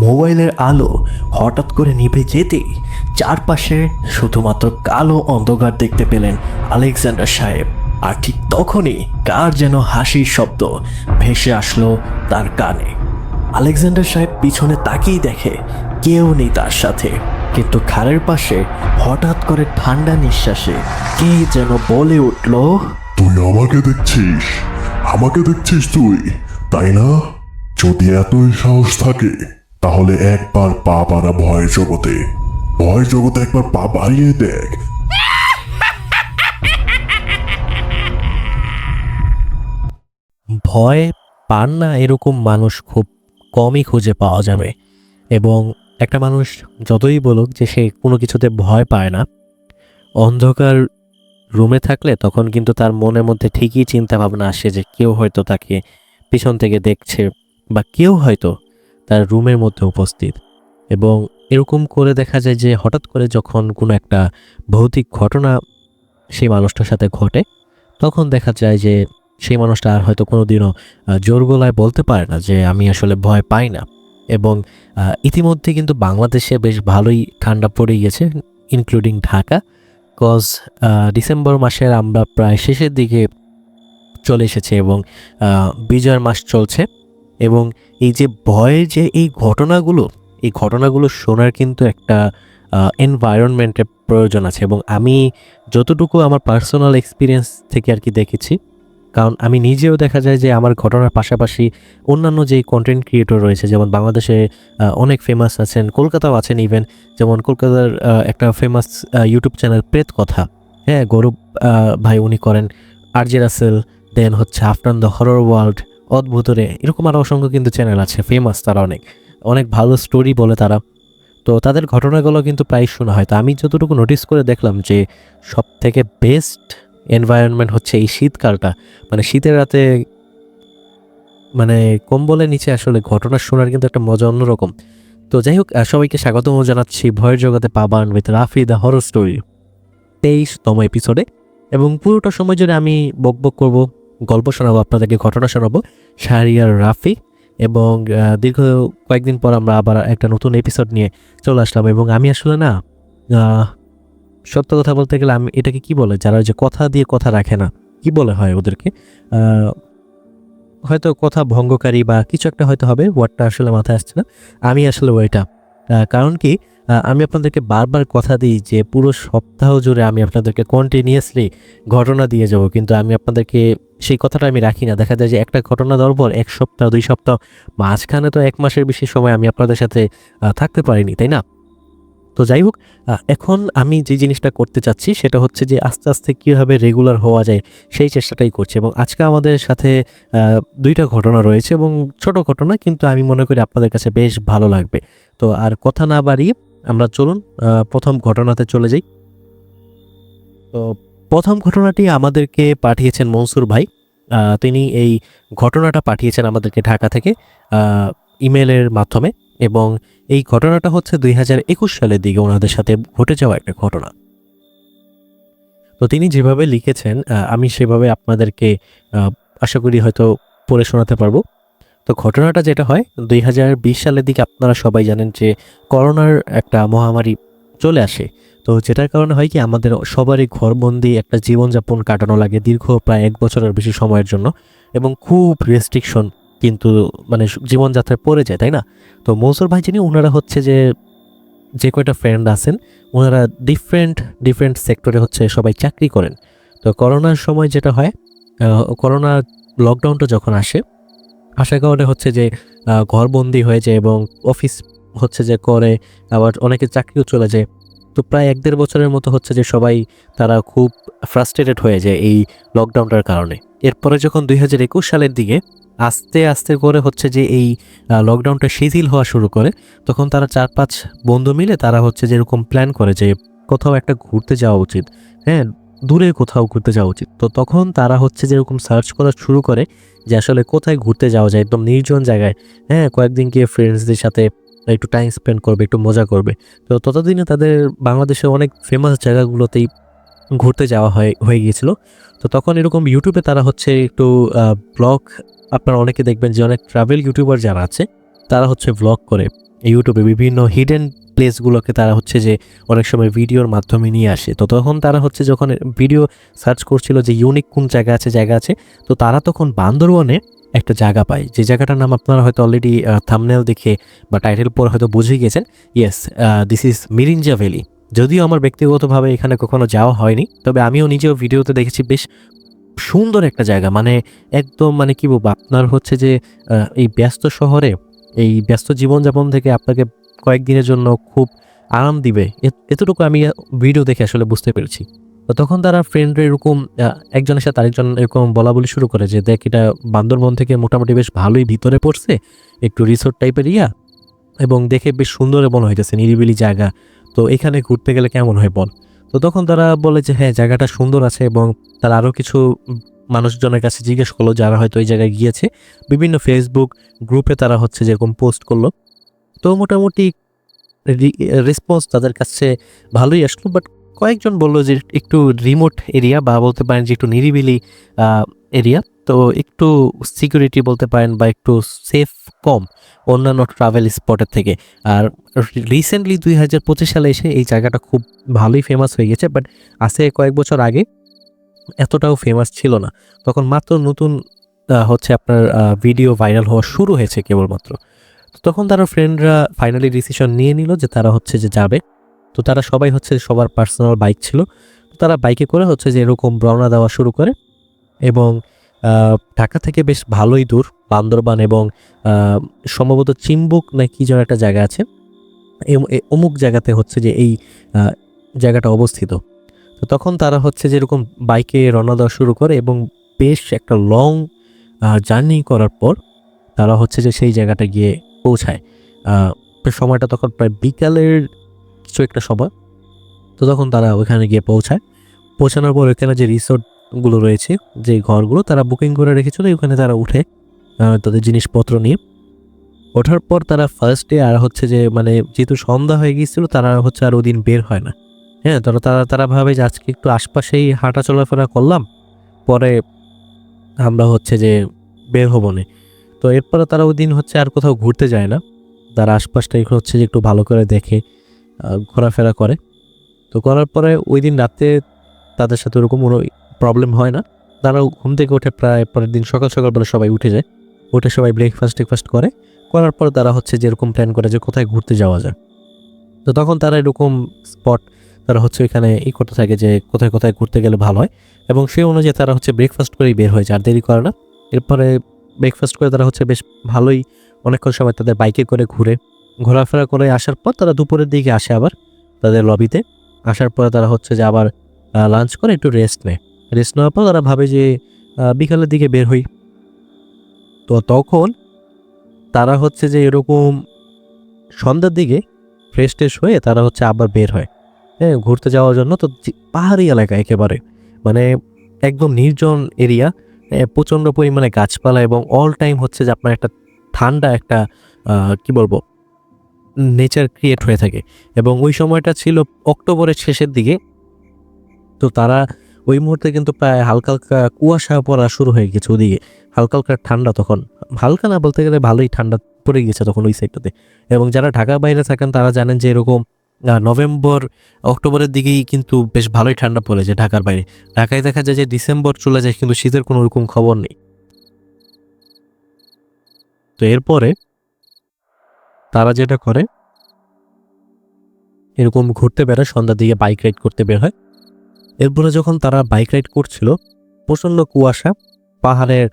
মোবাইলের আলো হঠাৎ করে নিভে যেতেই চারপাশে শুধুমাত্র কালো অন্ধকার দেখতে পেলেন আলেকজান্ডার সাহেব। আর ঠিক তখনই কার যেন হাসির শব্দ ভেসে আসলো তার কানে। আলেকজান্ডার সাহেব পিছনে তাকিয়ে দেখে কেউ নেই তার সাথে, কিন্তু খালের পাশে হঠাৎ করে ঠান্ডা নিঃশ্বাসে কে যেন বলে উঠল, তুই আমাকে দেখছিস? আমাকে দেখছিস তুই, তাই না? যদি এতই সাহস থাকে তাহলে একবার পা বাড়া ভয়ের জগতে। ভয়ের জগতে একবার পা বাড়িয়ে দেখ। ভয় পান না এরকম মানুষ খুব কমই খুঁজে পাওয়া যাবে। এবং একটা মানুষ যতই বলুক যে সে কোনো কিছুতে ভয় পায় না, অন্ধকার রুমে থাকলে তখন কিন্তু তার মনের মধ্যে ঠিকই চিন্তা ভাবনা আসে যে কেউ হয়তো তাকে পিছন থেকে দেখছে বা কেউ হয়তো তার রুমের মধ্যে উপস্থিত। এবং এরকম করে দেখা যায় যে হঠাৎ করে যখন কোনো একটা ভৌতিক ঘটনা সেই মানুষটার সাথে ঘটে, তখন দেখা যায় যে সেই মানুষটা আর হয়তো কোনোদিনও জোর গলায় বলতে পারে না যে আমি আসলে ভয় পাই না। এবং ইতিমধ্যে কিন্তু বাংলাদেশে বেশ ভালোই ঠান্ডা পড়ে গেছে, ইনক্লুডিং ঢাকা। কজ ডিসেম্বর মাসের আমরা প্রায় শেষের দিকে চলে এসেছে এবং বিজয়ের মাস চলছে। এবং এই যে ভয়ের যে এই ঘটনাগুলো শোনার কিন্তু একটা এনভায়রনমেন্টের প্রয়োজন আছে। এবং আমি যতটুকু আমার পার্সোনাল এক্সপিরিয়েন্স থেকে আর কি দেখেছি, কারণ আমি নিজেও দেখা যায় যে আমার ঘটনার পাশাপাশি অন্যান্য যে কন্টেন্ট ক্রিয়েটর রয়েছে, যেমন বাংলাদেশে অনেক ফেমাস আছেন, কলকাতাও আছেন ইভেন। যেমন কলকাতার একটা ফেমাস ইউটিউব চ্যানেল প্রেত কথা, হ্যাঁ, গৌরব ভাই উনি করেন, আরজে রাসেল, দেন হচ্ছে আফটার দ্য হরর ওয়ার্ল্ড, অদ্ভুতরে, এরকম আরও অসংখ্য কিন্তু চ্যানেল আছে ফেমাস। তারা অনেক অনেক ভালো স্টোরি বলে তারা। তো তাদের ঘটনাগুলো কিন্তু প্রায় শোনা হয়। তো আমি যতটুকু নোটিস করে দেখলাম যে সব থেকে বেস্ট এনভায়রনমেন্ট হচ্ছে এই শীতকালটা। মানে শীতের রাতে মানে কম্বলের নিচে আসলে ঘটনা শোনার কিন্তু একটা মজা অন্যরকম। তো যাই হোক, সবাইকে স্বাগতম জানাচ্ছি ভয়ের জগতে Paban with Rafi the horror story 23তম এপিসোডে। এবং পুরোটা সময় জুড়ে আমি বকবক করব, গল্প শোনাবো আপনাদেরকে, ঘটনা শোনাবো শাহরিয়ার রাফি। এবং দীর্ঘ কয়েকদিন পর আমরা আবার একটা নতুন এপিসোড নিয়ে চলে আসলাম। এবং আমি আসলে না, সত্য কথা বলতে গেলে আমি এটাকে কি বলে, যারা যে কথা দিয়ে কথা রাখে না, কি বলে হয় ওদেরকে, হয়তো কথা ভঙ্গকারী বা কিছু একটা হয়তো হবে, ওয়ার্ডটা আসলে মাথায় আসছে না। আমি আসলে ওইটা, কারণ কি, আমি আপনাদেরকে বারবার কথা দিই যে পুরো সপ্তাহ জুড়ে আমি আপনাদেরকে কন্টিনিউয়াসলি ঘটনা দিয়ে যাব, কিন্তু আমি আপনাদেরকে সেই কথাটা আমি রাখি না। দেখা যায় যে একটা ঘটনা দেওয়ার পর 1 সপ্তাহ 2 সপ্তাহ, মাঝখানে তো 1 মাসের বেশি সময় আমি আপনাদের সাথে থাকতে পারিনি, তাই না? তো যাই হোক, এখন আমি যে জিনিসটা করতে চাচ্ছি সেটা হচ্ছে যে আস্তে আস্তে কীভাবে রেগুলার হওয়া যায় সেই চেষ্টাটাই করছি। এবং আজকে আমাদের সাথে 2টা ঘটনা রয়েছে, এবং ছোট ঘটনা, কিন্তু আমি মনে করি আপনাদের কাছে বেশ ভালো লাগবে। তো আর কথা না বাড়িয়ে আমরা চলুন প্রথম ঘটনাতে চলে যাই। তো প্রথম ঘটনাটি আমাদেরকে পাঠিয়েছেন মনসুর ভাই। তিনি এই ঘটনাটা পাঠিয়েছেন আমাদেরকে ঢাকা থেকে ইমেলের মাধ্যমে। এবং এই ঘটনাটা হচ্ছে 2021 সালের দিকে ওনাদের সাথে ঘটে যাওয়া একটা ঘটনা। তো তিনি যেভাবে লিখেছেন আমি সেভাবে আপনাদেরকে আশা করি হয়তো পড়ে শোনাতে পারবো। তো ঘটনাটা যেটা হয়, 2020 সালের দিকে আপনারা সবাই জানেন যে করোনার একটা মহামারী চলে আসে। তো যেটার কারণে হয় কি, আমাদের সবারই ঘরবন্দি একটা জীবনযাপন কাটানো লাগে দীর্ঘ প্রায় 1 বছরের বেশি সময়ের জন্য। এবং খুব রেস্ট্রিকশন কিন্তু মানে জীবনযাত্রায় পড়ে যায়, তাই না? তো মনসুর ভাই যিনি, ওনারা হচ্ছে যে কয়টা ফ্রেন্ড আছেন, ওনারা ডিফারেন্ট সেক্টরে হচ্ছে সবাই চাকরি করেন। তো করোনার সময় যেটা হয়, করোনা লকডাউনটা যখন আসার কারণে হচ্ছে যে ঘরবন্দি হয়ে যায় এবং অফিস হচ্ছে যে করে, আবার অনেকে চাকরিও চলে যায়। তো প্রায় 1-1.5 বছরের মতো হচ্ছে যে সবাই তারা খুব ফ্রাস্ট্রেটেড হয়ে যায় এই লকডাউনটার কারণে। এরপরে যখন 2021 সালের দিকে আস্তে আস্তে করে হচ্ছে যে এই লকডাউনটা শিথিল হওয়া শুরু করে, তখন তারা 4-5 বন্ধু মিলে তারা হচ্ছে যে এরকম প্ল্যান করে যে কোথাও একটা ঘুরতে যাওয়া উচিত, হ্যাঁ, দূরে কোথাও ঘুরতে যাওয়া উচিত। তো তখন তারা হচ্ছে যেরকম সার্চ করা শুরু করে যে আসলে কোথায় ঘুরতে যাওয়া যায় একদম নির্জন জায়গায়, হ্যাঁ, কয়েকদিন গিয়ে ফ্রেন্ডসদের সাথে একটু টাইম স্পেন্ড করবে, একটু মজা করবে। তো ততদিনে তাদের বাংলাদেশের অনেক ফেমাস জায়গাগুলোতেই ঘুরতে যাওয়া হয়ে গিয়েছিল। তো তখন এরকম ইউটিউবে তারা হচ্ছে একটু ব্লগ, আপনারা অনেকে দেখবেন যে অনেক ট্রাভেল ইউটিউবার যারা আছে তারা হচ্ছে ব্লগ করে ইউটিউবে বিভিন্ন হিডেন প্লেসগুলোকে তারা হচ্ছে যে অনেক সময় ভিডিওর মাধ্যমে নিয়ে আসে। তো তখন তারা হচ্ছে যখন ভিডিও সার্চ করছিল যে ইউনিক কোন জায়গা আছে, তো তারা তখন বান্দরবনে একটা জায়গা পায়, যে জায়গাটার নাম আপনারা হয়তো অলরেডি থাম্বনেল দেখে বা টাইটেল পর হয়তো বুঝে গেছেন। Yes, this is Mirinja valley. যদিও আমার ব্যক্তিগতভাবে এখানে কখনো যাওয়া হয়নি, তবে আমিও নিজেও ভিডিওতে দেখেছি বেশ সুন্দর একটা জায়গা। মানে একদম মানে কি বলবো, আপনার হচ্ছে যে এই ব্যস্ত শহরে, এই ব্যস্ত জীবনযাপন থেকে আপনাকে কয়েকদিনের জন্য খুব আরাম দিবে, এতটুকু আমি ভিডিও দেখে আসলে বুঝতে পেরেছি। তো তখন তারা ফ্রেন্ডরা এরকম একজনের সাথে আরেকজন এরকম বলা বলি শুরু করে যে দেখ, এটা বান্দরবন থেকে মোটামুটি বেশ ভালোই ভিতরে পড়ছে, একটু রিসোর্ট টাইপের এবং দেখে বেশ সুন্দর মনে হইতেছে, নিরিবিলি জায়গা, তো এখানে ঘুরতে গেলে কেমন হয় বল। তো তখন তারা বলে যে হ্যাঁ, জায়গাটা সুন্দর আছে, এবং তারা আরও কিছু মানুষজনের কাছে জিজ্ঞেস করলো যারা হয়তো ওই জায়গায় গিয়েছে। বিভিন্ন ফেসবুক গ্রুপে তারা হচ্ছে যেরকম পোস্ট করলো, তো মোটামুটি রেসপন্স তাদের কাছে ভালোই আসলো। বাট কয়েকজন বললো যে একটু রিমোট এরিয়া, বা বলতে পারেন যে একটু নিরিবিলি এরিয়া, তো একটু সিকিউরিটি বলতে পারেন বা একটু সেফ কম অন্যান্য ট্রাভেল স্পটের থেকে। আর রিসেন্টলি 2025 সালে এসে এই জায়গাটা খুব ভালোই ফেমাস হয়ে গেছে, বাট আসে কয়েক বছর আগে এতটাও ফেমাস ছিল না। তখন মাত্র নতুন হচ্ছে আপনার ভিডিও ভাইরাল হওয়া শুরু হয়েছে কেবলমাত্র। তো তখন তারা ফ্রেন্ডরা ফাইনালি ডিসিশন নিয়ে নিল যে তারা হচ্ছে যে যাবে। তো তারা সবাই হচ্ছে সবার পার্সোনাল বাইক ছিল, তো তারা বাইকে করে হচ্ছে যে এরকম রওনা দেওয়া শুরু করে। এবং ঢাকা থেকে বেশ ভালোই দূর বান্দরবান, এবং সম্ভবত চিম্বুক না কি যেন একটা জায়গা আছে, অমুক জায়গাতে হচ্ছে যে এই জায়গাটা অবস্থিত। তো তখন তারা হচ্ছে যেরকম বাইকে রওনা দেওয়া শুরু করে, এবং বেশ একটা লং জার্নি করার পর তারা হচ্ছে যে সেই জায়গাটা গিয়ে পৌঁছায়। সময়টা তখন প্রায় বিকালের কিছু একটা সময়। তো তখন তারা ওইখানে গিয়ে পৌঁছানোর পর ওইখানে যে রিসোর্টগুলো রয়েছে, যে ঘরগুলো তারা বুকিং করে রেখেছিল, ওখানে তারা উঠে তাদের জিনিসপত্র নিয়ে ওঠার পর তারা ফার্স্ট ডে আর হচ্ছে যে মানে যেহেতু সন্ধ্যা হয়ে গিয়েছিল, তারা হচ্ছে আর ওদিন বের হয় না। হ্যাঁ, তারা ভাবে যে আজকে একটু আশপাশেই হাঁটা চলাফেরা করলাম, পরে আমরা হচ্ছে যে বের হবো না। তো এরপরে তারা ওই দিন হচ্ছে আর কোথাও ঘুরতে যায় না, তারা আশপাশটা হচ্ছে যে একটু ভালো করে দেখে ঘোরাফেরা করে। তো করার পরে ওই দিন রাতে তাদের সাথে ওরকম কোনো প্রবলেম হয় না। তারা ঘুম থেকে ওঠে প্রায় পরের দিন সকালবেলা সবাই উঠে যায়, উঠে সবাই ব্রেকফাস্ট করার পর তারা হচ্ছে যেরকম প্ল্যান করে যে কোথায় ঘুরতে যাওয়া যায়। তো তখন তারা এরকম স্পট তারা হচ্ছে এখানে করতে থাকে যে কোথায় কোথায় ঘুরতে গেলে ভালো হয়, এবং সেই অনুযায়ী তারা হচ্ছে ব্রেকফাস্ট করেই বের হয়ে যায়, আর দেরি করে না। এরপরে ব্রেকফাস্ট করে তারা হচ্ছে বেশ ভালোই অনেকক্ষণ সময় তাদের বাইকে করে ঘোরাফেরা করে আসার পর তারা দুপুরের দিকে আসে আবার তাদের লবিতে। আসার পরে তারা হচ্ছে যে আবার লাঞ্চ করে একটু রেস্ট নেওয়ার পর তারা ভাবে যে বিকালের দিকে বের হই। তো তখন তারা হচ্ছে যে এরকম সন্ধ্যার দিকে ফ্রেশ হয়ে তারা হচ্ছে আবার বের হয়, হ্যাঁ, ঘুরতে যাওয়ার জন্য। তো পাহাড়ি এলাকা একেবারে, মানে একদম নির্জন এরিয়া, প্রচণ্ড পরিমাণে গাছপালা, এবং অল টাইম হচ্ছে যে আপনার একটা ঠান্ডা একটা কি বলবো নেচার ক্রিয়েট হয়ে থাকে। এবং ওই সময়টা ছিল অক্টোবরের শেষের দিকে। তো তারা ওই মুহূর্তে কিন্তু প্রায় হালকা হালকা কুয়াশা পড়া শুরু হয়ে গেছে ওদিকে, হালকা হালকা ঠান্ডা, তখন হালকা না বলতে গেলে ভালোই ঠান্ডা পড়ে গেছে তখন ওই সাইডটাতে। এবং যারা ঢাকার বাইরে থাকেন তারা জানেন যে এরকম নভেম্বর অক্টোবরের দিকেই কিন্তু বেশ ভালোই ঠান্ডা পড়ে যায় ঢাকার বাইরে। ঢাকায় দেখা যায় যে ডিসেম্বর চলে যায়, কিন্তু শীতের কোনো ওরকম খবর নেই। তো এরপরে তারা যেটা করে এরকম ঘুরতে বেরোয়, সন্ধ্যার দিকে বাইক রাইড করতে বের হয়। এরপরে যখন তারা বাইক রাইড করছিল, প্রচণ্ড কুয়াশা, পাহাড়ের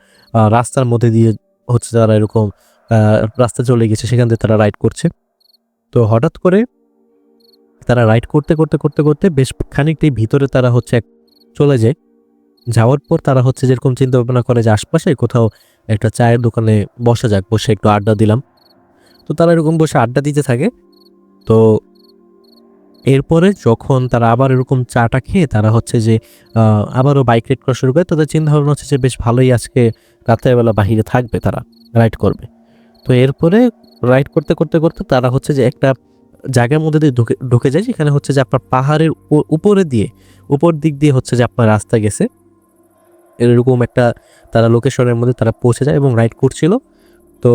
রাস্তার মধ্যে দিয়ে হচ্ছে তারা এরকম রাস্তা চলে গেছে, সেখান থেকে তারা রাইড করছে। তো হঠাৎ করে তারা রাইড করতে করতে করতে করতে বেশ খানিকটাই ভিতরে তারা হচ্ছে চলে যায়। যাওয়ার পর তারা হচ্ছে যেরকম চিন্তা ভাবনা করে যে আশপাশে কোথাও একটা চায়ের দোকানে বসা যাক, বসে একটু আড্ডা দিলাম। তো তারা এরকম বসে আড্ডা দিতে থাকে। তো এরপরে যখন তারা আবার এরকম চাটা খেয়ে তারা হচ্ছে যে আবারও বাইক রাইড করা শুরু করে, তাদের চিন্তা ভাবনা হচ্ছে যে বেশ ভালোই আজকে রাত্রেবেলা বাহিরে থাকবে, তারা রাইড করবে। তো এরপরে রাইড করতে করতে করতে তারা হচ্ছে যে একটা জায়গার মধ্যে দিয়ে ঢুকে যায়, যেখানে হচ্ছে যে আপনার পাহাড়ের উপর দিক দিয়ে হচ্ছে যে আপনার রাস্তা গেছে, এরকম একটা তারা লোকেশনের মধ্যে তারা পৌঁছে যায় এবং রাইড করছিল। তো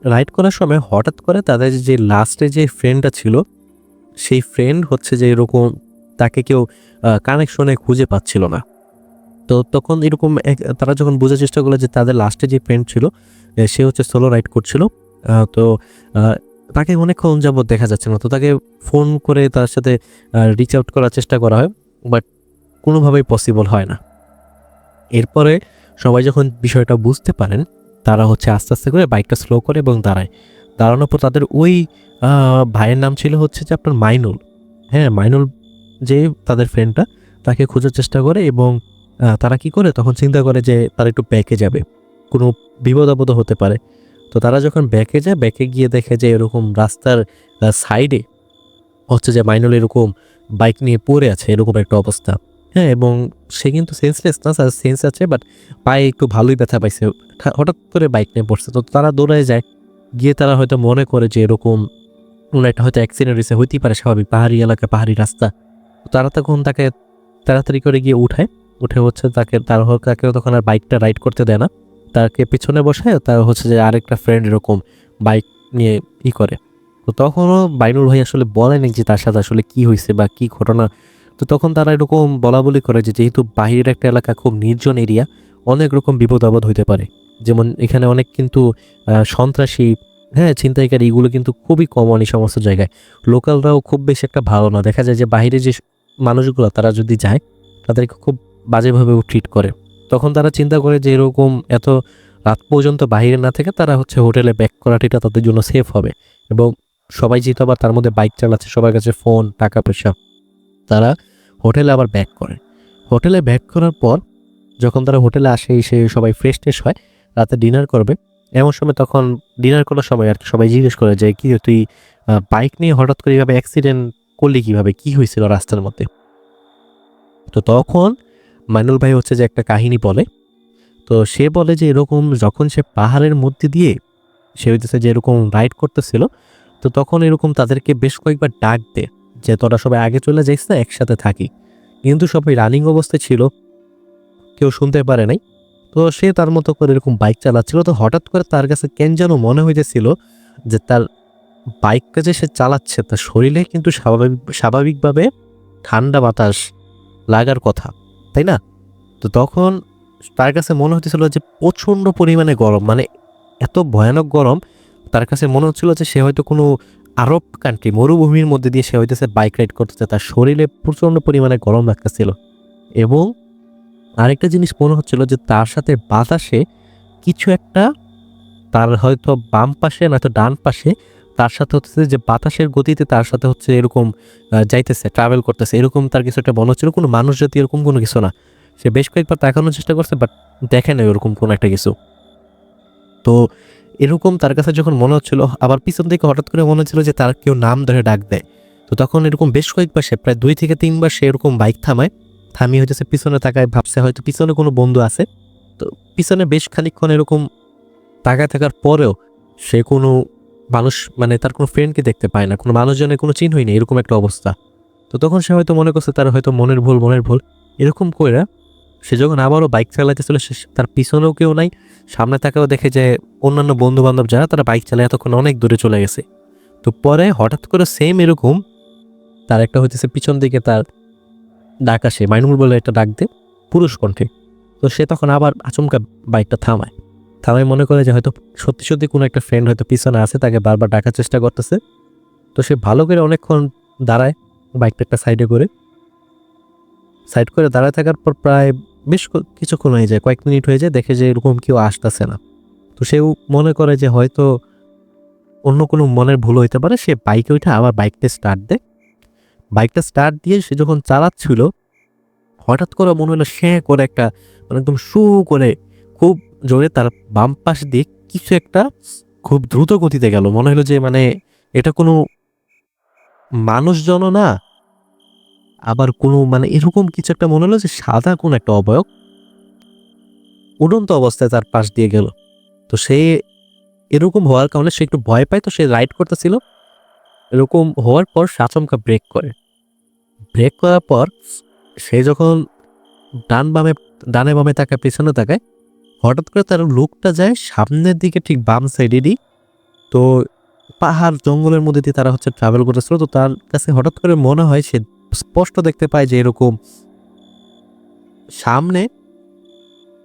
রাইড করার সময় হঠাৎ করে তাদের যে লাস্টে যে ফ্রেন্ডটা ছিল সেই ফ্রেন্ড হচ্ছে যে এরকম তাকে কেউ কানেকশনে খুঁজে পাচ্ছিল না। তো তখন এরকম তারা যখন বোঝার চেষ্টা করলো যে তাদের লাস্টে যে ফ্রেন্ড ছিল সে হচ্ছে সোলো রাইড করছিল, তো তাকে অনেকক্ষণ যাবত দেখা যাচ্ছে না। তো তাকে ফোন করে তার সাথে রিচ আউট করার চেষ্টা করা হয়, বাট কোনোভাবেই পসিবল হয় না। এরপরে সবাই যখন বিষয়টা বুঝতে পারেন তারা হচ্ছে আস্তে আস্তে করে বাইকটা স্লো করে এবং দাঁড়ায়। দাঁড়ানোর পর তাদের ওই ভাইয়ের নাম ছিল হচ্ছে যে আপনার মাইনুল। হ্যাঁ, মাইনুল যে তাদের ফ্রেন্ডটা, তাকে খোঁজার চেষ্টা করে এবং তারা কি করে তখন চিন্তা করে যে তারা একটু ব্যাকে যাবে, কোনো বিপদ আপদ হতে পারে। তো তারা যখন ব্যাকে যায়, ব্যাকে গিয়ে দেখে যে এরকম রাস্তার সাইডে হচ্ছে যে মাইনুল এরকম বাইক নিয়ে পড়ে আছে, এরকম একটা অবস্থা। হ্যাঁ, এবং সে কিন্তু সেন্সলেস না, সেন্স আছে, বাট পায়ে একটু ভালোই ব্যথা পাইছে, হঠাৎ করে বাইক নিয়ে পড়ছে। তো তারা দৌড়ায় যায়, গিয়ে তারা হয়তো মনে করে যে এরকম কোনো একটা হয়তো অ্যাক্সিডেন্ট হয়েছে, হইতেই পারে, স্বাভাবিক, পাহাড়ি এলাকা, পাহাড়ি রাস্তা। তো তারা তখন তাকে তাড়াতাড়ি করে গিয়ে উঠে হচ্ছে তাকে তখন আর বাইকটা রাইড করতে দেয় না, তাকে পিছনে বসায়। তার হচ্ছে যে আরেকটা ফ্রেন্ড এরকম বাইক নিয়ে করে। তো তখনও বাইনুর ভাই আসলে বলেনি যে তার সাথে আসলে কি হয়েছে বা কি ঘটনা। তো তখন তারা এরকম বলাবলি করে যে যেহেতু বাহিরের একটা এলাকা, খুব নির্জন এরিয়া, অনেক রকম বিপদ আপদ হইতে পারে। যেমন এখানে অনেক কিন্তু সন্ত্রাসী, হ্যাঁ, ছিনতাইকারী, এগুলো কিন্তু খুবই কমন এই সমস্ত জায়গায়। লোকালরাও খুব বেশি একটা ভালো না, দেখা যায় যে বাইরে যে মানুষগুলো তারা যদি যায় তাদেরকে খুব বাজেভাবে ট্রিট করে। তখন তারা চিন্তা করে যে এরকম এত রাত পর্যন্ত বাইরে না থেকে তারা হচ্ছে হোটেলে ব্যাক করাটা তাদের জন্য সেফ হবে। এবং সবাই যেহেতু আবার তার মধ্যে বাইক চালাচ্ছে, সবার কাছে ফোন, টাকা পয়সা, তারা হোটেলে আবার ব্যাক করে। হোটেলে ব্যাক করার পর যখন তারা হোটেলে আসে, এসে সবাই ফ্রেশ ট্রেশ হয়, রাতে ডিনার করবে। এমন সময় তখন ডিনার করার সময় আর কি সবাই জিজ্ঞেস করে যে কি তুই বাইক নিয়ে হঠাৎ করে এইভাবে অ্যাক্সিডেন্ট করলি কিভাবে, কি হয়েছিল রাস্তার মধ্যে? তো তখন মাইনুল ভাই হচ্ছে যে একটা কাহিনী বলে। তো সে বলে যে এরকম যখন সে পাহাড়ের মধ্যে দিয়ে সে হইতেছে যে এরকম রাইড করতেছিল, তো তখন এরকম তাদেরকে বেশ কয়েকবার ডাক দে যে তোরা সবাই আগে চলে যাইস না, একসাথে থাকি। কিন্তু সবাই রানিং অবস্থায় ছিল, কেউ শুনতে পারে নাই। তো সে তার মতো করে এরকম বাইক চালাচ্ছিল। তো হঠাৎ করে তার কাছে কেন যেন মনে হইতেছিল যে তার বাইকটা যে সে চালাচ্ছে তার শরীরে কিন্তু স্বাভাবিকভাবে ঠান্ডা বাতাস লাগার কথা, তাই না? তো তখন তার কাছে মনে হতেছিল যে প্রচণ্ড পরিমাণে গরম, মানে এত ভয়ানক গরম। তার কাছে মনে হচ্ছিল যে সে হয়তো কোনো আরব কান্ট্রি, মরুভূমির মধ্যে দিয়ে সে হইতেছে বাইক রাইড করতেছে, তার শরীরে প্রচণ্ড পরিমাণে গরম লাগতেছিল। এবং আরেকটা জিনিস মনে হচ্ছিল যে তার সাথে বাতাসে কিছু একটা, তার হয়তো বাম পাশে নয়তো ডান পাশে, তার সাথে হচ্ছে যে বাতাসের গতিতে তার সাথে হচ্ছে এরকম যাইতেছে, ট্রাভেল করতেছে, এরকম তার কিছু একটা মনে হচ্ছিল। কোনো মানুষ জাতি এরকম কোনো কিছু না। সে বেশ কয়েকবার তাকানোর চেষ্টা করছে, বাট দেখে না ওরকম কোনো একটা কিছু। তো এরকম তার কাছে যখন মনে হচ্ছিল, আবার পিছন থেকে হঠাৎ করে মনে হচ্ছিল যে তার কেউ নাম ধরে ডাক দেয়। তো তখন এরকম বেশ কয়েকবার সে প্রায় 2 থেকে 3 বার সে এরকম বাইক থামিয়ে হচ্ছে পিছনে তাকায়, ভাবছে হয়তো পিছনে কোনো বন্ধু আছে। তো পিছনে বেশ খানিকক্ষণ এরকম তাকায় থাকার পরেও সে কোনো মানুষ, মানে তার কোনো ফ্রেন্ডকে দেখতে পায় না, কোনো মানুষজনের কোনো চিহ্নই নেই, এরকম একটা অবস্থা। তো তখন সে হয়তো মনে করছে তার হয়তো মনের ভুল এরকম করে সে যখন আবারও বাইক চালাইতেছিল, তার পিছনেও কেউ নাই, সামনে তাকেও দেখে যে অন্যান্য বন্ধু বান্ধব যারা তারা বাইক চালায় এতক্ষণ অনেক দূরে চলে গেছে। তো পরে হঠাৎ করে সেম এরকম তার একটা হইতেছে পিছন দিকে তার ডাক আসে, মাইনুল বলে একটা ডাক দে পুরুষ কণ্ঠে। তো সে তখন আবার আচমকা বাইকটা থামায় মনে করে যে হয়তো সত্যি সত্যি কোনো একটা ফ্রেন্ড হয়তো পিছনে আছে, তাকে বারবার ডাকার চেষ্টা করতেছে। তো সে ভালো করে অনেকক্ষণ দাঁড়ায়, বাইকটা একটা সাইড করে দাঁড়ায় থাকার পর প্রায় বেশ কিছুক্ষণ হয়ে যায়, কয়েক মিনিট হয়ে যায়, দেখে যে এরকম কেউ আসতেছে না। তো সেও মনে করে যে হয়তো অন্য কোনো মনের ভুল হইতে পারে। সে বাইকে উঠে আবার বাইকটা স্টার্ট দিয়ে সে যখন চালাচ্ছিল, হঠাৎ করে মনে হলো সে করে একটা, মানে একদম শু করে খুব জোরে তার বাম পাশ দিয়ে কিছু একটা খুব দ্রুত গতিতে গেল। মনে হলো যে মানে এটা কোনো মানুষজন না, আবার কোনো মানে এরকম কিছু একটা মনে হলো যে সাদা কোন একটা অবয়ব উড়ন্ত অবস্থায় তার পাশ দিয়ে গেল। তো সে এরকম হওয়ার কারণে সে একটু ভয় পায়। তো সে রাইড করতেছিল, এরকম হওয়ার পর সে আচমকা ব্রেক করার পর সে যখন ডানে বামে তাকায়, পেছনে তাকায়, হঠাৎ করে তার লুকটা যায় সামনের দিকে, ঠিক বাম সাইডেরই তো পাহাড় জঙ্গলের মধ্যে দিয়ে তারা হচ্ছে ট্রাভেল করতেছিল। তো তার কাছে হঠাৎ করে মনে হয় সে স্পষ্ট দেখতে পায় যে এরকম সামনে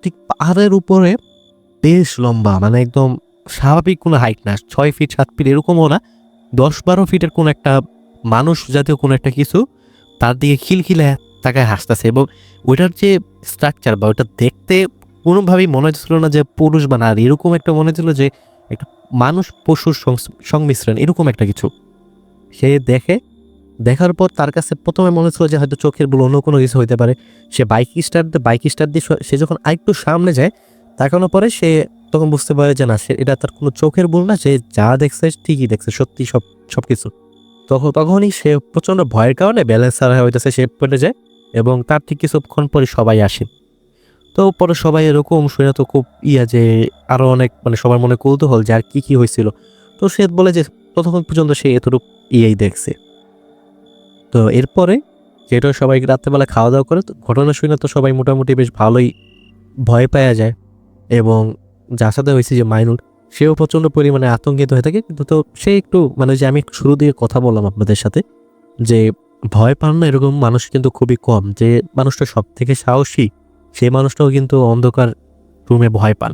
ঠিক পাহাড়ের উপরে বেশ লম্বা, মানে একদম স্বাভাবিক কোনো হাইট না, 6 ফিট 7 ফিট এরকমও না, 10-12 ফিটের কোনো একটা মানুষ জাতীয় কোনো একটা কিছু তার দিকে খিলখিলে তাকায় হাসতেছে। এবং ওইটার যে স্ট্রাকচার বা ওইটা দেখতে কোনোভাবেই মনে হচ্ছিল না যে পুরুষ বা নারী, এরকম একটা মনে হচ্ছিল যে একটা মানুষ পশুর সংমিশ্রণ, এরকম একটা কিছু। সে দেখার পর তার কাছে প্রথমে মনে হচ্ছিল যে হয়তো চোখের ভুল, অন্য কোনো কিছু হইতে পারে। সে বাইক স্টার্ট দিয়ে সে যখন আরেকটু সামনে যায়, তাকানোর পরে সে তখন বুঝতে পারে যে না, সে এটা তার কোনো চোখের ভুল না, সে যা দেখছে ঠিকই দেখছে, সত্যি সবকিছু। তখনই সে প্রচণ্ড ভয়ের কারণে ব্যালেন্স হারা হইতেছে, সে পড়ে যায়। এবং তার ঠিক কিছুক্ষণ পরে সবাই আসে। তো পরে সবাই এরকম শুনে তো খুব যে আরও অনেক, মানে সবার মনে কৌতূহল যে আর কি হয়েছিল। তো সে বলে যে ততক্ষণ পর্যন্ত সে এতটুকু দেখছে। তো এরপরে যেটা সবাই রাত্রেবেলা খাওয়া দাওয়া করে, তো ঘটনা শুনে তো সবাই মোটামুটি বেশ ভালোই ভয় পাওয়া যায়। এবং যার সাথে হয়েছে যে মাইনুল, সেও প্রচণ্ড পরিমাণে আতঙ্কিত হয়ে থাকে। কিন্তু তো সে একটু, মানে যে আমি শুরু দিয়ে কথা বললাম আপনাদের সাথে যে ভয় পান না এরকম মানুষ কিন্তু খুবই কম। যে মানুষটা সব থেকে সাহসী, সেই মানুষটাও কিন্তু অন্ধকার রুমে ভয় পান।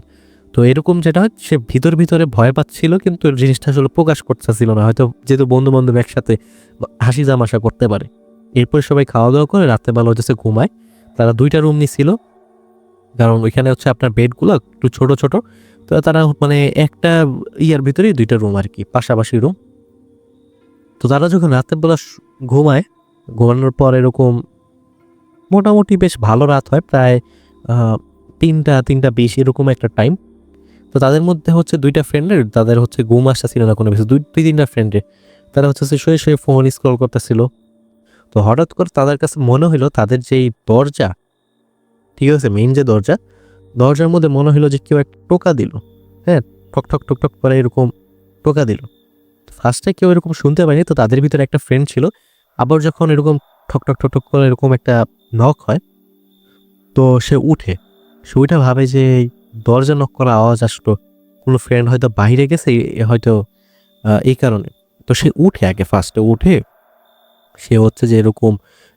তো এরকম যেটা হয়, সে ভিতরে ভয় পাচ্ছিল কিন্তু জিনিসটা আসলে প্রকাশ করতেছিল না, হয়তো যেহেতু বন্ধু বান্ধব একসাথে হাসি তামাশা করতে পারে। এরপরে সবাই খাওয়া দাওয়া করে রাত্রেবেলা হচ্ছে ঘুমায়। তারা 2টা রুম নিছিল, কারণ ওইখানে হচ্ছে আপনার বেডগুলো একটু ছোট ছোট। তো তারা মানে একটা ভিতরেই 2টা রুম আর কি, পাশাপাশি রুম। তো তারা যখন রাত্রেবেলা ঘুমায়, ঘুমানোর পর এরকম মোটামুটি বেশ ভালো রাত হয়, প্রায় 3টা 20 এরকম একটা টাইম। তো তাদের মধ্যে হচ্ছে 2টা ফ্রেন্ডের, তাদের হচ্ছে ঘুম আসতেছিল না কোনো কিছু, 2-3টা ফ্রেন্ডের তারা হচ্ছে শুয়ে ফোন স্ক্রল করতেছিল। তো হঠাৎ করে তাদের কাছে মনে হলো তাদের যেই দরজা, ঠিক আছে, মেইন যে দরজার মধ্যে মনে হলো যে কেউ একটা টোকা দিল। হ্যাঁ, ঠক ঠক ঠক ঠক করে এরকম টোকা দিল। ফার্স্টে কেউ এরকম শুনতে পায়নি, তো তাদের ভিতরে একটা ফ্রেন্ড ছিল। আবার যখন এরকম ঠক ঠক ঠক ঠক করে এরকম একটা নক হয়, তো সে উঠে ভাবে যে দরজা নক করা আওয়াজ আসলো, কোনো ফ্রেন্ড হয়তো বাইরে গেছে, হয়তো এই কারণে। তো সে আগে ফার্স্টে উঠে সে হচ্ছে যে এরকম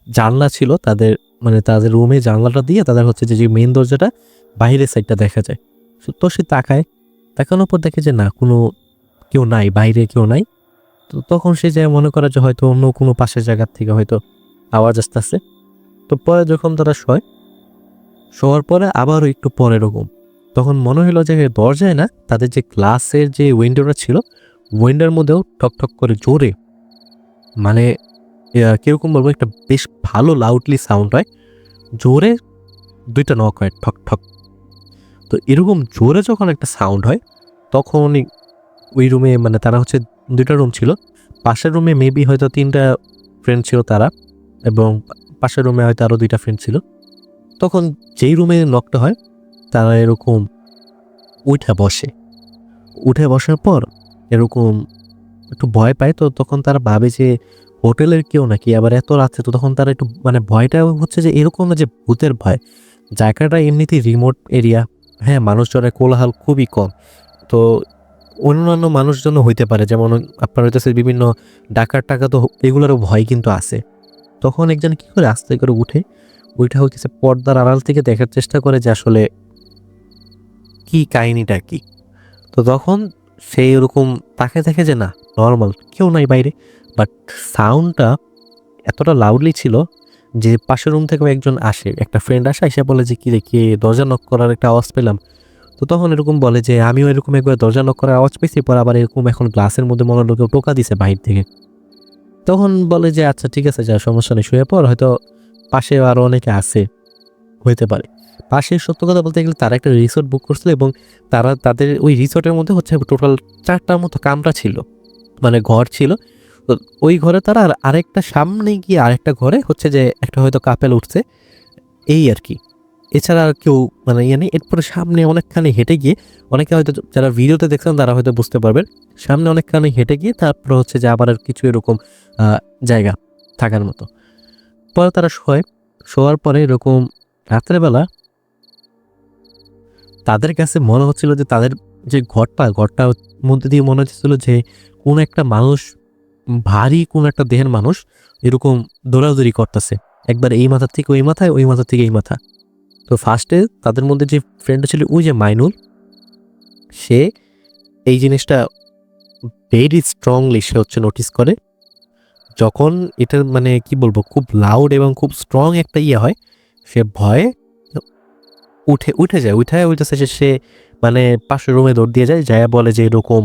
জানলা ছিল তাদের, মানে তাদের রুমে জানলাটা দিয়ে তাদের হচ্ছে যে মেইন দরজাটা বাইরের সাইডটা দেখা যায়। তো সে তাকানোর পর দেখে যে না, কেউ নাই, বাইরে কেউ নাই। তো তখন সে যে মনে করে যে হয়তো অন্য কোনো পাশের জায়গার থেকে হয়তো আওয়াজ আসতেছে। তো পরে যখন তারা শোয়ার পরে আবারও একটু পরে এরকম, তখন মনে হলো যে দরজায় না, তাদের যে গ্লাসের যে উইন্ডোটা ছিল, উইন্ডোর মধ্যেও ঠক ঠক করে জোরে, মানে কিরকম বলবো, একটা বেশ ভালো লাউডলি সাউন্ড হয়, জোরে 2টা নক হয়, ঠক ঠক। তো এরকম জোরে যখন একটা সাউন্ড হয়, তখন ওই রুমে, মানে তারা হচ্ছে 2টা রুম ছিল, পাশের রুমে মেবি হয়তো 3টা ফ্রেন্ড ছিল তারা, এবং পাশের রুমে হয়তো আরও 2টা ফ্রেন্ড ছিল। তখন যেই রুমে নকটা হয়, তারা এরকম উঠে বসার পর এরকম একটু ভয় পায়। তো তখন তারা ভাবে যে হোটেলের কেউ নাকি, আবার এত রাত্রে। তো তখন তারা একটু, মানে ভয়টা হচ্ছে যে এরকম না যে ভূতের ভয়, জায়গাটা এমনিতেই রিমোট এরিয়া, হ্যাঁ, মানুষজনের কোলাহল খুবই কম। তো অন্যান্য মানুষজনও হইতে পারে, যেমন আপনার হইতেছে বিভিন্ন ডাকাত টাকা, তো এগুলোরও ভয় কিন্তু আছে। তখন একজন কি করে আস্তে করে ওইটা হচ্ছে পর্দার আড়াল থেকে দেখার চেষ্টা করে যে আসলে কি কাহিনীটা কি। তো তখন সে এরকম তাকে দেখে যে না, নর্মাল কেউ নাই বাইরে, বাট সাউন্ডটা এতটা লাউডলি ছিল যে পাশের রুম থেকে একজন আসে, একটা ফ্রেন্ড আসে, এসে বলে যে কি রে, কে দরজা নক করার একটা আওয়াজ পেলাম। তো তখন এরকম বলে যে আমিও এরকম একবার দরজা নক করার আওয়াজ পেয়েছি, পর আবার এরকম এখন গ্লাসের মধ্যে মনে হলো কেউ টোকা দিছে বাহির থেকে। তখন বলে যে আচ্ছা ঠিক আছে, যা সমস্যা নেই, শুয়ে পর, হয়তো পাশে আরও অনেকে আছে, হইতে পারে। পাশে সত্য কথা বলতে গেলে তারা একটা রিসোর্ট বুক করছিল, এবং তাদের ওই রিসোর্টের মধ্যে হচ্ছে টোটাল 4টার মতো কামরা ছিল, মানে ঘর ছিল। তো ওই ঘরে তারা আরেকটা সামনে গিয়ে আরেকটা ঘরে হচ্ছে যে একটা হয়তো কাপেল উঠছে, এই আর কি। এছাড়া আর কেউ, মানে নেই। এরপরে সামনে অনেকখানি হেঁটে গিয়ে, অনেকে হয়তো যারা ভিডিওতে দেখছেন তারা হয়তো বুঝতে পারবেন, সামনে অনেকখানি হেঁটে গিয়ে তারপর হচ্ছে যে আবার কিছু এরকম জায়গা থাকার মতো। পরে তারা শোয়ার পরে এরকম রাত্রেবেলা তাদের কাছে মনে হচ্ছিল যে তাদের যে ঘরটা মধ্যে দিয়ে মনে হচ্ছিল যে কোন একটা মানুষ, ভারী কোন একটা দেহের মানুষ এরকম দৌড়াদৌড়ি করতেছে, একবার এই মাথার থেকে ওই মাথায়, ওই মাথার থেকে এই মাথা। তো ফার্স্টে তাদের মধ্যে যে ফ্রেন্ডটা ছিল ওই যে মাইনুল, সে এই জিনিসটা ভেরি স্ট্রংলি সে হচ্ছে নোটিস করে। যখন এটা মানে কি বলবো, খুব লাউড এবং খুব স্ট্রং একটা ইয়ে হয়, সে ভয়ে উঠে যায়, উঠেছে সে মানে পাশের রুমে দৌড় দিয়ে যায়, যায় বলে যে এরকম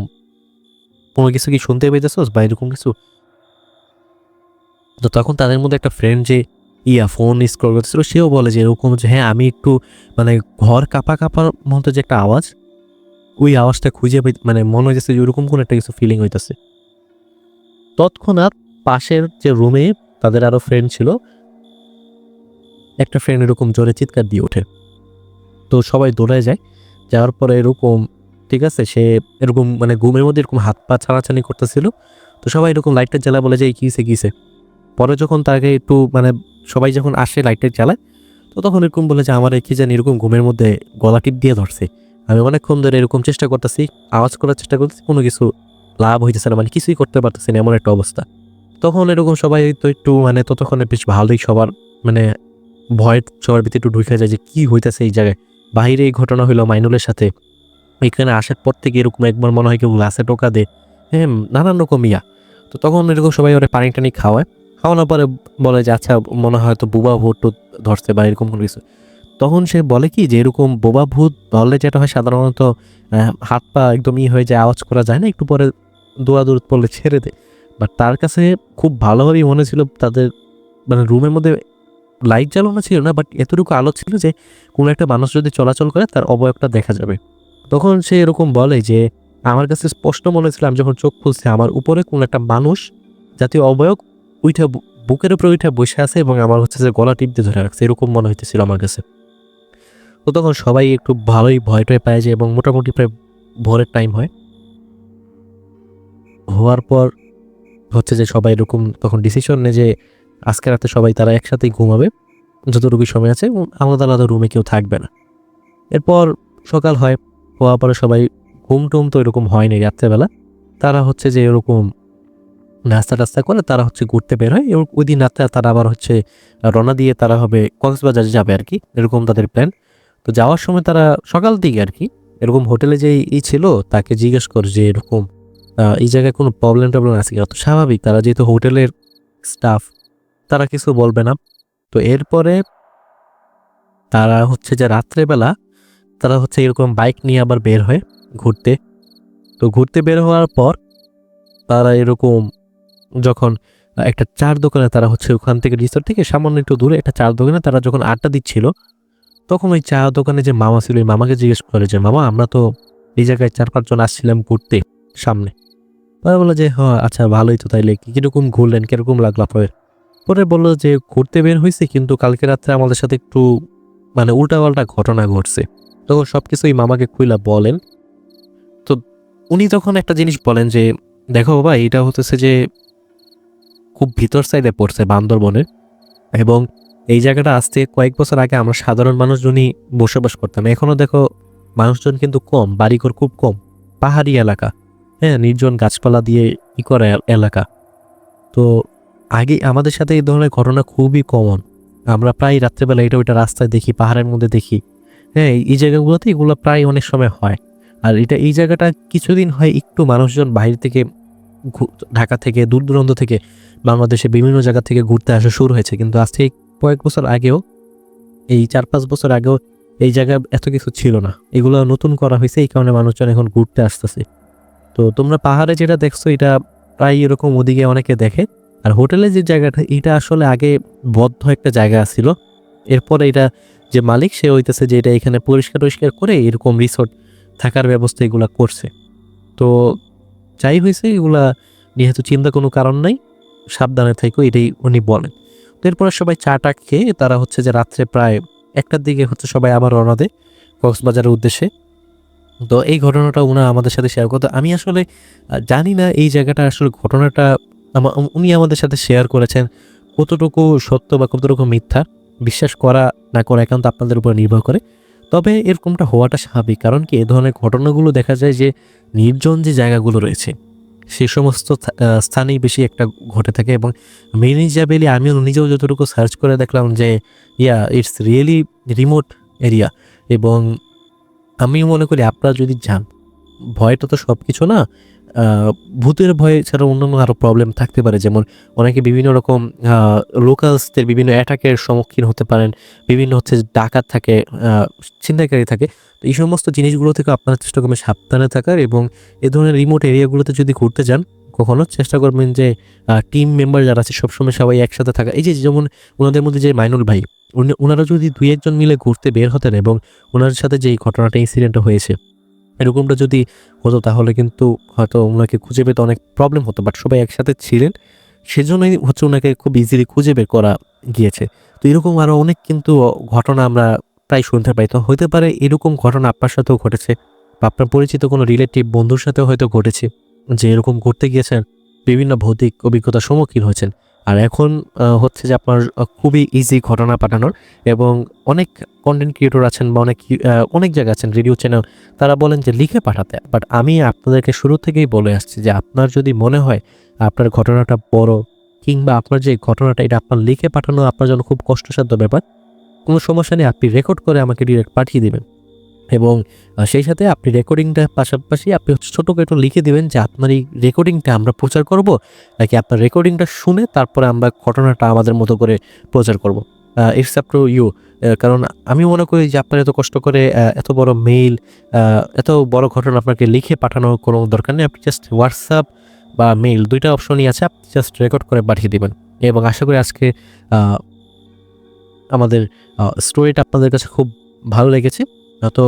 কোনো কিছু কি শুনতে পেয়েছিস বা এরকম কিছু। তো তখন তাদের মধ্যে একটা ফ্রেন্ড যে ফোন স্ক্রল করতেছিল, সেও বলে যে এরকম যে হ্যাঁ আমি একটু মানে ঘর কাঁপার মতো যে একটা আওয়াজ, ওই আওয়াজটা খুঁজে মানে মনে হইতেছে যে ওরকম কোনো একটা কিছু ফিলিং হইতেছে। তৎক্ষণাৎ পাশের যে রুমে তাদের আরো ফ্রেন্ড ছিল, একটা ফ্রেন্ড এরকম জোরে চিৎকার দিয়ে ওঠে। তো সবাই দৌড়ায় যায়, যাওয়ার পরে এরকম ঠিক আছে, সে এরকম মানে ঘুমের মধ্যে এরকম হাত পা ছাড়াছাড়ি করতেছিল। তো সবাই এরকম লাইটটা জ্বালা বলে যে কিসে। পরে যখন তাকে একটু মানে সবাই যখন আসে লাইটটা জ্বালায়, তো তখন এরকম বলে যে আমার কি জানি এরকম ঘুমের মধ্যে গলা টিপ দিয়ে ধরছে, আমি অনেকক্ষণ ধরে এরকম চেষ্টা করতেছি, আওয়াজ করার চেষ্টা করতেছি, কোনো কিছু লাভ হইতেছে না, মানে কিছুই করতে পারতেছি না, এমন একটা অবস্থা। তখন এরকম সবাই তো একটু মানে ততক্ষণে বেশ ভালোই সবার মানে ভয় সবার ভিতরে একটু ঢুকে যায় যে কি হইতেছে এই জায়গায়। বাহিরে এই ঘটনা হইলো মাইনুলের সাথে, এখানে আসার পর থেকে এরকম একবার মনে হয় কেউ গ্লাসে টোকা দে, হ্যাঁ নানান রকম ইয়া। তো তখন এরকম সবাই ওরা পানি টানি খাওয়ানোর পরে বলে যে আচ্ছা মনে হয় তো বোবা ভূত ধরছে বা এরকম কোনো কিছু। তখন সে বলে কি যে এরকম বোবা ভূত ধরলে যেটা হয় সাধারণত হাত পা একদম হয়ে যায়, আওয়াজ করা যায় না, একটু পরে দৌড়াদৌড় পড়লে ছেড়ে দেয়। বাট তার কাছে খুব ভালোভাবেই মনে ছিল, তাদের মানে রুমের মধ্যে লাইট জ্বালানো ছিল না, বাট এতটুকু আলো ছিল যে কোনো একটা মানুষ যদি চলাচল করে তার অবয়বটা দেখা যাবে। তখন সে এরকম বলে যে আমার কাছে স্পষ্ট মনে হয়েছিল আমি যখন চোখ খুলছি আমার উপরে কোনো একটা মানুষ জাতীয় অবয়ব উইঠা বুকের উপরে উঠে বসে আছে এবং আমার হচ্ছে যে গলা টিপ দিয়ে ধরে রাখছে, এরকম মনে হইতেছিল আমার কাছে। তো তখন সবাই একটু ভালোই ভয়টায় পায় যায় এবং মোটামুটি প্রায় ভোরের টাইম হওয়ার পর হচ্ছে যে সবাই এরকম তখন ডিসিশন নেয় যে আজকে রাতে সবাই তারা একসাথেই ঘুমাবে, যতটুকু সময় আছে, এবং আলাদা আলাদা রুমে কেউ থাকবে না। এরপর সকাল হওয়ার পরে সবাই ঘুম টুম তো এরকম হয়নি রাত্রেবেলা, তারা হচ্ছে যে এরকম নাস্তা টাস্তা করে তারা হচ্ছে ঘুরতে বের হয় এবং ওই দিন রাত্রে তারা আবার হচ্ছে রওনা দিয়ে তারা হবে কক্সবাজারে যাবে আর কি, এরকম তাদের প্ল্যান। তো যাওয়ার সময় তারা সকাল দিকে আর কি এরকম হোটেলে যে ছিল তাকে জিজ্ঞেস করে যে এরকম এই জায়গায় কোনো প্রবলেম আছে কিনা। তো স্বাভাবিক, তারা যেহেতু হোটেলের স্টাফ তারা কিছু বলবে না। তো এরপরে তারা হচ্ছে যে রাত্রেবেলা তারা হচ্ছে এরকম বাইক নিয়ে আবার বের হয় ঘুরতে। তো ঘুরতে বের হওয়ার পর তারা এরকম যখন একটা চার দোকানে তারা হচ্ছে ওখান থেকে রিসোর্ট থেকে সামান্য একটু দূরে একটা চার দোকানে তারা যখন আড্ডা দিচ্ছিল, তখন ওই চা দোকানে যে মামা ছিল ওই মামাকে জিজ্ঞেস করে যে মামা আমরা তো এই জায়গায় 4-5 জন আসছিলাম ঘুরতে সামনে। তারা বলে যে হ্যাঁ আচ্ছা ভালোই তো, তাইলে কিরকম ঘুরলেন, কিরকম লাগলো আপনাদের? পরে বললো যে ঘুরতে বের হয়েছে কিন্তু কালকে রাত্রে আমাদের সাথে একটু মানে উল্টাপাল্টা ঘটনা ঘটছে। তো সবকিছু ওই মামাকে খুইলা বলেন। তো উনি তখন একটা জিনিস বলেন যে দেখো বাবা, এটা হতেছে যে খুব ভিতর সাইডে পড়ছে বান্দরবনের, এবং এই জায়গাটা আজ থেকে কয়েক বছর আগে আমরা সাধারণ মানুষজনই বসবাস করতাম, এখনো দেখো মানুষজন কিন্তু কম, বাড়িঘর খুব কম, পাহাড়ি এলাকা, হ্যাঁ নির্জন গাছপালা দিয়ে করা এলাকা। তো আগে আমাদের সাথে এই ধরনের ঘটনা খুবই কমন, আমরা প্রায় রাত্রেবেলা এটা ওইটা রাস্তায় দেখি, পাহাড়ের মধ্যে দেখি, হ্যাঁ এই জায়গাগুলোতে এগুলো প্রায় অনেক সময় হয়। আর এই জায়গাটা কিছুদিন হয় একটু মানুষজন বাইরে থেকে ঢাকা থেকে দূর দূরান্ত থেকে বাংলাদেশে বিভিন্ন জায়গা থেকে ঘুরতে আসা শুরু হয়েছে, কিন্তু আজ থেকে কয়েক বছর আগেও, এই 4-5 বছর আগেও এই জায়গায় এত কিছু ছিল না, এগুলো নতুন করা হয়েছে, এই কারণে মানুষজন এখন ঘুরতে আসতেছে। তো তোমরা পাহাড়ে যেটা দেখছো এটা প্রায় এরকম ওদিকে অনেকে দেখে। আর হোটেলে যে জায়গাটা এটা আসলে আগে বদ্ধ একটা জায়গা ছিল, এরপরে এটা যে মালিক সে হইতেছে যে এটা এখানে পরিষ্কার করে এরকম রিসোর্ট থাকার ব্যবস্থা এগুলা করছে। তো যাই হয়েছে এগুলা নিয়ে তো চিন্তা কোনো কারণ নাই, সাবধানে থাকো, এটাই উনি বলেন। তো এরপরে সবাই চাটা খেয়ে তারা হচ্ছে যে রাত্রে প্রায় 1টার দিকে হচ্ছে সবাই আবার রওনা দেয় কক্সবাজারের উদ্দেশ্যে। তো এই ঘটনাটা উনি আমাদের সাথে শেয়ার করতো। আমি আসলে জানি না এই জায়গাটা আসলে ঘটনাটা উনি আমাদের সাথে শেয়ার করেছেন কতটুকু সত্য বা কতটুকু মিথ্যা, বিশ্বাস করা না করা একান্ত আপনাদের উপর নির্ভর করে। তবে এরকমটা হওয়াটা স্বাভাবিক, কারণ কি এ ধরনের ঘটনাগুলো দেখা যায় যে নির্জন যে জায়গাগুলো রয়েছে সে সমস্ত স্থানেই বেশি একটা ঘটে থাকে। এবং মেনিজাবেলি আমিও নিজেও যতটুকু সার্চ করে দেখলাম যে ইটস রিয়েলি রিমোট এরিয়া। এবং আমি মনে করি আপনারা যদি যান, ভয়টা তো সব কিছু না, ভূতের ভয় ছাড়া অন্যান্য আরও প্রবলেম থাকতে পারে। যেমন অনেকে বিভিন্ন রকম লোকালসদের বিভিন্ন অ্যাটাকের সম্মুখীন হতে পারেন, বিভিন্ন হচ্ছে ডাকাত থাকে, ছিনতাইকারী থাকে। তো এই সমস্ত জিনিসগুলো থেকে আপনারা চেষ্টা করবেন সাবধানে থাকার। এবং এ ধরনের রিমোট এরিয়াগুলোতে যদি ঘুরতে যান কখনো চেষ্টা করবেন যে টিম মেম্বার যারা আছে সবসময় সবাই একসাথে থাকা। এই যে যেমন ওনাদের মধ্যে যে মাইনুল ভাই, ওনারা যদি 2-1 জন মিলে ঘুরতে বের হতেন এবং ওনার সাথে যে এই ঘটনাটা ইনসিডেন্টটা হয়েছে এরকমটা যদি হতো তাহলে কিন্তু হয়তো ওনাকে খুঁজে পেতে অনেক প্রবলেম হতো। বাট সবাই একসাথে ছিলেন, সেজন্যই হচ্ছে ওনাকে খুব ইজিলি খুঁজে বের করা গিয়েছে। তো এরকম আরও অনেক কিন্তু ঘটনা আমরা প্রায় শুনতে পাই। তো হতে পারে এরকম ঘটনা আপনার সাথেও ঘটেছে, বা আপনার পরিচিত কোনো রিলেটিভ বন্ধুর সাথেও হয়তো ঘটেছে যে এরকম ঘুরতে গিয়েছেন, বিভিন্ন ভৌতিক অভিজ্ঞতার সম্মুখীন হয়েছেন। আর এখন হচ্ছে যে আপনার খুবই ইজি ঘটনা পাঠানোর। এবং অনেক কন্টেন্ট ক্রিয়েটর আছেন বা অনেক জায়গায় আছেন রেডিও চ্যানেল, তারা বলেন যে লিখে পাঠাতে। বাট আমি আপনাদেরকে শুরু থেকেই বলে আসছি যে আপনার যদি মনে হয় আপনার ঘটনাটা বড়, কিংবা আপনার যে ঘটনাটা এটা আপনার লিখে পাঠানো আপনার জন্য খুব কষ্টসাধ্য ব্যাপার, কোনো সমস্যা নেই, আপনি রেকর্ড করে আমাকে ডিরেক্ট পাঠিয়ে দেবেন। এবং সেই সাথে আপনি রেকর্ডিংটার পাশাপাশি আপনি হচ্ছে ছোটো করে একটু লিখে দেবেন যে আপনার এই রেকর্ডিংটা আমরা প্রচার করব, নাকি আপনার রেকর্ডিংটা শুনে তারপরে আমরা ঘটনাটা আমাদের মতো করে প্রচার করব। It's up to you. কারণ আমি মনে করি যে আপনার এত কষ্ট করে এত বড় মেইল, এত বড় ঘটনা আপনাকে লিখে পাঠানোর কোনো দরকার নেই। আপনি জাস্ট হোয়াটসঅ্যাপ বা মেইল দুইটা অপশনই আছে, আপনি জাস্ট রেকর্ড করে পাঠিয়ে দেবেন। এবং আশা করি আজকে আমাদের স্টোরিটা আপনাদের কাছে খুব ভালো লেগেছে। তো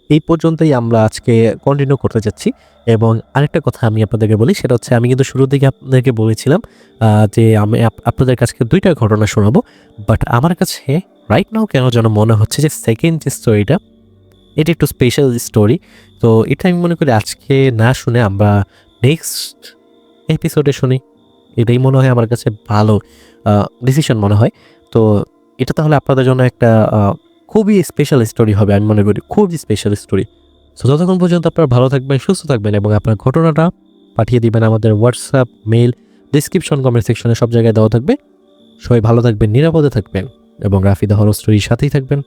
এই পর্যন্তই আমরা আজকে কন্টিনিউ করতে যাচ্ছি। এবং আরেকটা কথা আমি আপনাদেরকে বলি, সেটা হচ্ছে আমি কিন্তু শুরুর দিকে আপনাদেরকে বলেছিলাম যে আমি আপনাদের কাছে 2টা ঘটনা শোনাবো। বাট আমার কাছে রাইট নাও কেন যেন মনে হচ্ছে যে সেকেন্ড যে স্টোরিটা এটা একটু স্পেশাল স্টোরি। তো এটা আমি মনে করি আজকে না শুনে আমরা নেক্সট এপিসোডে শুনি, এটাই মনে হয় আমার কাছে ভালো ডিসিশন মনে হয়। তো এটা তাহলে আপনাদের জন্য একটা খুবই স্পেশাল স্টোরি হবে, আমি মনে করি খুবই স্পেশাল স্টোরি। সো ততক্ষণ পর্যন্ত আপনারা ভালো থাকবেন, সুস্থ থাকবেন এবং আপনার ঘটনাটা পাঠিয়ে দিবেন আমাদের হোয়াটসঅ্যাপ, মেইল, ডিসক্রিপশন, কমেন্ট সেকশনে সব জায়গায় দেওয়া থাকবে। সবাই ভালো থাকবেন, নিরাপদে থাকবেন এবং রাফি দ্য হরর স্টোরির সাথেই থাকবেন।